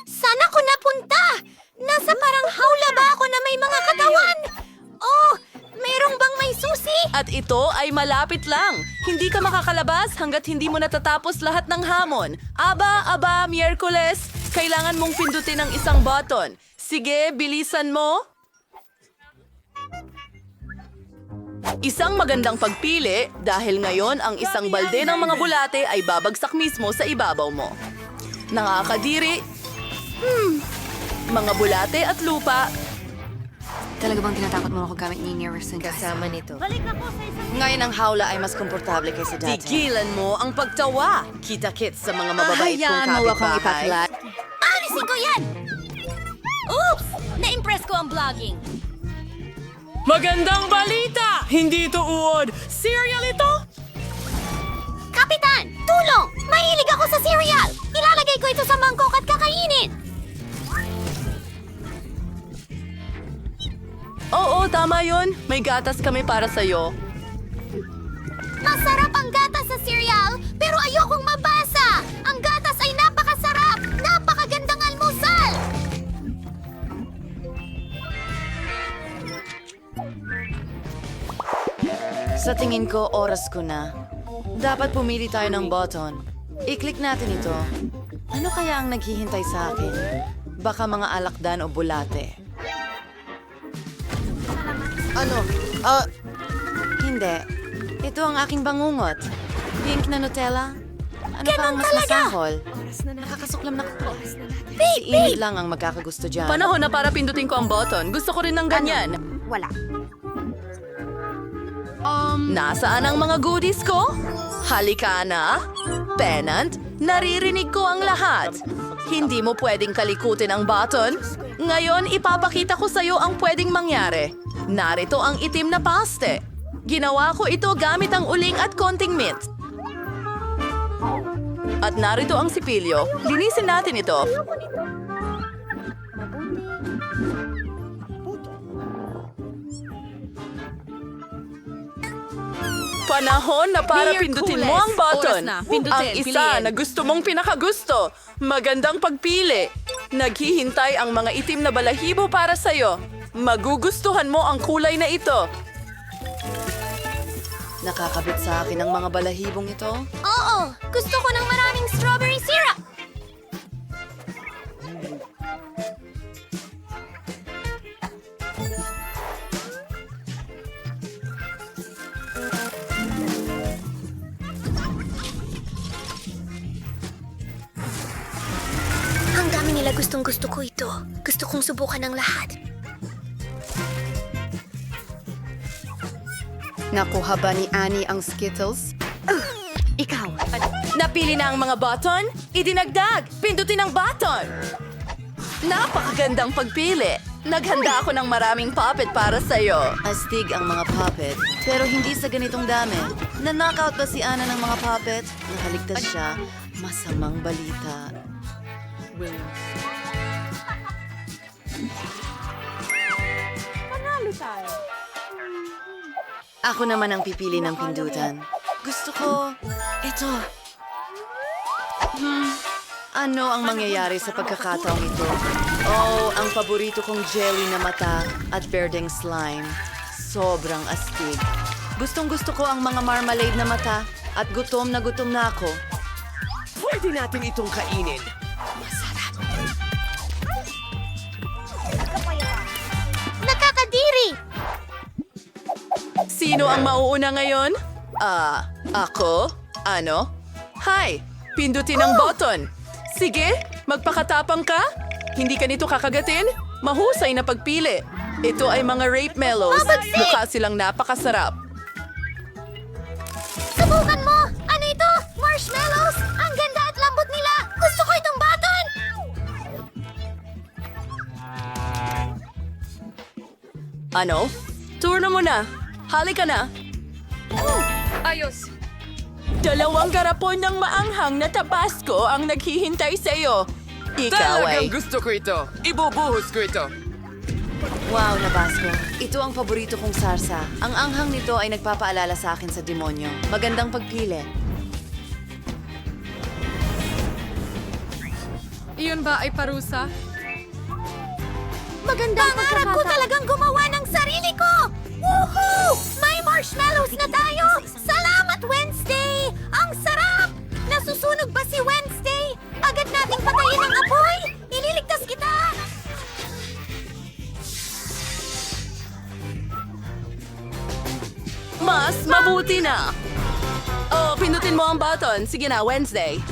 Saan ako napunta? Nasa parang hawla ba ako na may mga katawan? Oh, mayroong bang may susi? At ito ay malapit lang. Hindi ka makakalabas hanggat hindi mo natatapos lahat ng hamon. Aba, Miyerkules, kailangan mong pindutin ang isang button. Sige, bilisan mo. Isang magandang pagpili dahil ngayon ang isang balde ng mga bulate ay babagsak mismo sa ibabaw mo. Nakakadiri. Mga bulate at lupa. Talaga bang tinatakot mo ako gamit ni Nearson? Kasama nito. Ngayon ang hawla ay mas komportable kaysa dati. Tigilan mo ang pagtawa. Kita-kits sa mga mababait kong kapitbahay. Alisin ko yan! Oops! Na-impress ko ang vlogging. Magandang balita! Hindi ito uod. Cereal ito? Kapitan! Tulong! Mahilig ako sa cereal! Ilalagay ko ito sa mangkok at kakainin! Oo, tama yun. May gatas kami para sa'yo. Masarap ang gatas sa cereal, pero ayokong mabasa! Ang gatas ay napakasarap! Napakagandang almusal! Sa tingin ko, oras ko na. Dapat pumili tayo ng button. I-click natin ito. Ano kaya ang naghihintay sa akin? Baka mga alakdan o bulate. Ano? Hindi. Ito ang aking bangungot. Pink na Nutella. Ano pa ang mas masahol? Nakakasuklam na ko. Si Enid lang ang magkakagusto dyan. Panahon na para pindutin ko ang button. Gusto ko rin ng ganyan. Wala. Nasaan ang mga goodies ko? Halika na. Pennant, naririnig ko ang lahat. Hindi mo pwedeng kalikutin ang button. Ngayon, ipapakita ko sa'yo ang pwedeng mangyari. Narito ang itim na paste. Ginawa ko ito gamit ang uling at konting mint. At narito ang sipilyo. Linisin natin ito. Panahon na para pindutin mo ang button. Ang isa na gusto mong pinakagusto. Magandang pagpili. Naghihintay ang mga itim na balahibo para sa'yo. Magugustuhan mo ang kulay na ito. Nakakabit sa akin ang mga balahibong ito. Oo! Gusto ko ng maraming strawberry syrup! Ang dami nila gustong-gusto ko ito. Gusto kong subukan ng lahat. Nakuha ba ni Annie ang Skittles? Ikaw. Napili na ang mga button? Idinagdag! Pindutin ang button! Napakagandang pagpili! Naghanda ako ng maraming puppet para sa'yo. Astig ang mga puppet, pero hindi sa ganitong dami. Na-knockout ba si Ana ng mga puppet? Nakaligtas siya. Masamang balita. Ako naman ang pipili ng pindutan. Gusto ko ito. Ano ang mangyayari sa pagkakataong ito? Oh, ang paborito kong jelly na mata at berdeng slime. Sobrang astig. Gustong-gusto ko ang mga marmalade na mata at gutom na ako. Pwede natin itong kainin. Nakakadiri! Sino ang mauuna ngayon? Ako? Ano? Hi! Pindutin ang button. Sige, magpakatapang ka. Hindi ka nito kakagatin? Mahusay na pagpili. Ito ay mga rape mellows. Mabagsik! Mukha silang napakasarap. Subukan mo! Ano ito? Marshmallows? Ang ganda at lambot nila! Gusto ko itong button! Ano? Turno mo na. Halika na. Ayos. Dalawang garapon ng maanghang na tabasco ang naghihintay sa'yo. Ikaw ay... gusto ko ito. Ibubuhos ko ito. Wow, Nabasco. Ito ang paborito kong sarsa. Ang anghang nito ay nagpapaalala sa akin sa demonyo. Magandang pagpili. Iyon ba ay parusa? Magandang pangarap ko talagang gumawa ng sarili ko! Woohoo! May marshmallows na tayo! Salamat, Wednesday! Ang sarap! Nasusunog ba si Wednesday? Agad nating patayin ang apoy! Ililigtas kita! Mas mabuti na! Oh, pindutin mo ang button. Sige na, Wednesday.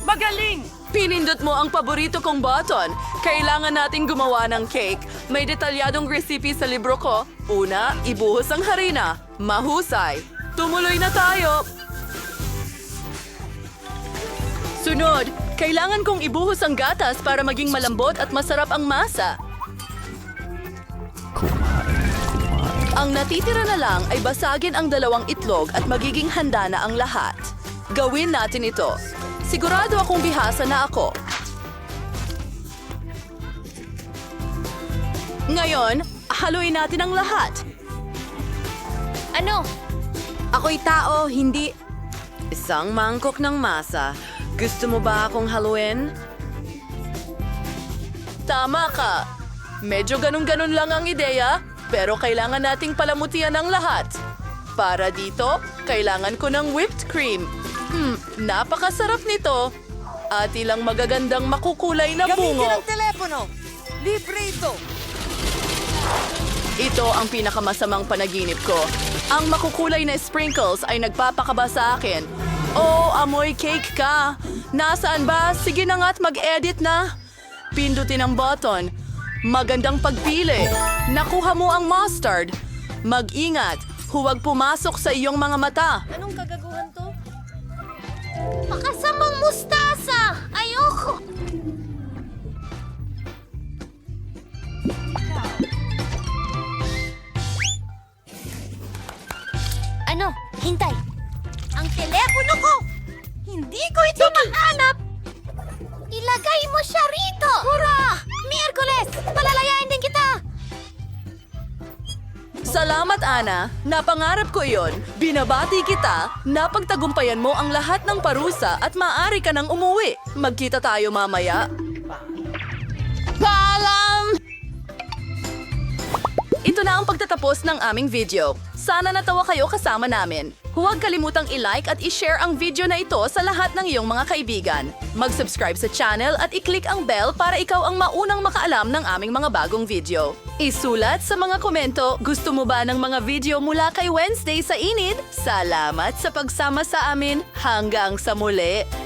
Magaling! Pinindot mo ang paborito kong button. Kailangan nating gumawa ng cake. May detalyadong recipe sa libro ko. Una, ibuhos ang harina. Mahusay. Tumuloy na tayo. Sunod, kailangan kong ibuhos ang gatas para maging malambot at masarap ang masa. Ang natitira na lang ay basagin ang 2 itlog at magiging handa na ang lahat. Gawin natin ito. Sigurado akong bihasa na ako. Ngayon, haluin natin ang lahat. Ano? Ako'y tao, hindi... Isang mangkok ng masa. Gusto mo ba akong haluin? Tama ka. Medyo ganun-ganun lang ang ideya, pero kailangan nating palamutian ang lahat. Para dito, kailangan ko ng whipped cream. Napakasarap nito. At ilang magagandang makukulay na bungo. Gamitin ang telepono! Libre ito! Ito ang pinakamasamang panaginip ko. Ang makukulay na sprinkles ay nagpapakaba sa akin. Oh, amoy cake ka. Nasaan ba? Sige na nga't mag-edit na. Pindutin ang button. Magandang pagpili. Nakuha mo ang mustard. Mag-ingat. Huwag pumasok sa iyong mga mata. Anong kagaguhan to? Makasamang mustasa! Ayoko! Ano? Hintay! Ang telepono ko! Hindi ko ito mahanap! Ilagay mo siya rito! Hurra! Miyerkules! Palalayain din kita! Salamat, Ana. Napangarap ko iyon. Binabati kita. Napagtagumpayan mo ang lahat ng parusa at maaari ka nang umuwi. Magkita tayo mamaya. Paalam! Ito na ang pagtatapos ng aming video. Sana natawa kayo kasama namin. Huwag kalimutang i-like at i-share ang video na ito sa lahat ng iyong mga kaibigan. Mag-subscribe sa channel at i-click ang bell para ikaw ang maunang makaalam ng aming mga bagong video. Isulat sa mga komento, gusto mo ba ng mga video mula kay Wednesday sa Inid? Salamat sa pagsama sa amin. Hanggang sa muli!